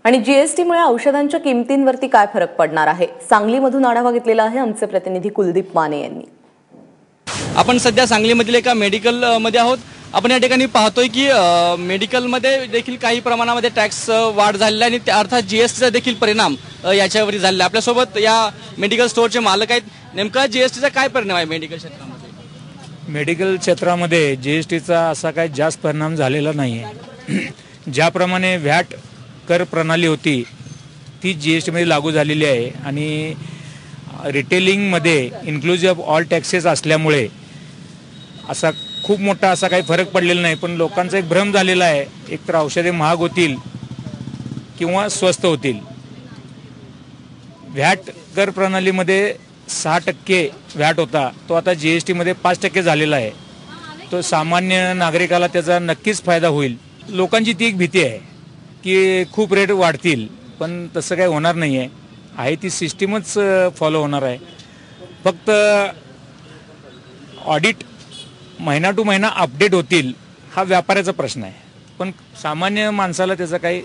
आणि जीएसटीमुळे औषधांच्या किमतींवरती काय फरक पडणार आहे, सांगलीमधून आढावा घेतलेला आहे आमचे प्रतिनिधी कुलदीप माने यांनी। आपण सध्या सांगलीमधील एका मेडिकल मध्ये आहोत। आपण या ठिकाणी पाहतोय की मेडिकल मध्ये देखील काही प्रमाणामध्ये टॅक्स वाढ झालेला आहे आणि अर्थात जीएसटीचा देखील परिणाम याच्यावर झालेला आहे। आपल्या सोबत या मेडिकल स्टोअरचे मालक आहेत। नेमका जीएसटीचा काय परिणाम आहे मेडिकल क्षेत्रामध्ये? मेडिकल क्षेत्रामध्ये जीएसटीचा असा काही जास्त परिणाम झालेला नाहीये। ज्याप्रमाणे व्हॅट कर प्रणाली होती ती जीएसटी मध्ये लागू झालेली आहे आणि रिटेलिंगमध्ये इन्क्लुझिव्ह ऑफ ऑल टॅक्सेस असल्यामुळे असा खूप मोठा असा काही फरक पडलेला नाही। पण लोकांचा एक भ्रम झालेला आहे, एकतर औषधे महाग होतील किंवा स्वस्त होतील। व्हॅट कर प्रणालीमध्ये 6% व्हॅट होता, तो आता जीएसटी मध्ये 5% झालेला आहे। तो सामान्य नागरिकाला त्याचा नक्कीच फायदा होईल। लोकांची ती एक भीती आहे की खूप रेट वाढतील, पण तसं काही होणार नाही आहे ती सिस्टीमच फॉलो होणार आहे। फक्त ऑडिट महिना टू महिना अपडेट होतील हा व्यापाऱ्याचा प्रश्न आहे, पण सामान्य माणसाला त्याचा काही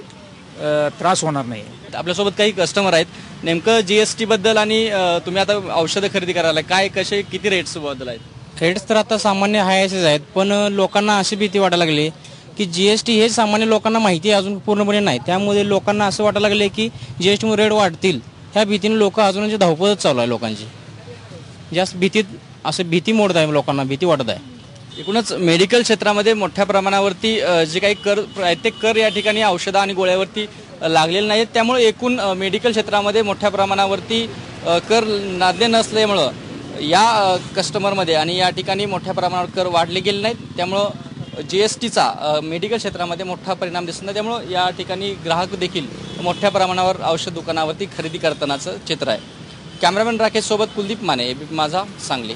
त्रास होणार नाही। आपल्यासोबत काही कस्टमर आहेत। नेमकं जीएसटी बद्दल आणि तुम्ही आता औषधं खरेदी करायला काय कसे किती रेट्स बद्दल आहेत? रेट्स तर आता सामान्य हाय असेच आहेत, पण लोकांना अशी भीती वाटायला लागली की जीएसटी हे सामान्य लोकांना माहिती अजून पूर्णपणे नाही। त्यामुळे लोकांना असं वाटायला लागले की जीएसटीमुळे रेट वाढतील, ह्या भीतीने लोक अजून धावपळच चालू आहे। लोकांची जास्त भीती मोडत आहे, लोकांना भीती वाटत आहे। एकूणच मेडिकल क्षेत्रामध्ये मोठ्या प्रमाणावरती जे काही कर ते कर या ठिकाणी औषधं आणि गोळ्यावरती लागलेले नाहीत। त्यामुळे एकूण मेडिकल क्षेत्रामध्ये मोठ्या प्रमाणावरती कर लादले नसल्यामुळं या कस्टमरमध्ये आणि या ठिकाणी मोठ्या प्रमाणावर कर वाढले गेले नाहीत। त्यामुळं जीएसटीचा मेडिकल क्षेत्रामध्ये मोठा परिणाम दिसत नाही। त्यामुळं या ठिकाणी ग्राहक देखील मोठ्या प्रमाणावर औषध दुकानावरती खरेदी करतानाचं चित्र आहे। कॅमेरामॅन राकेश सोबत कुलदीप माने, एबीपी माझा, सांगली।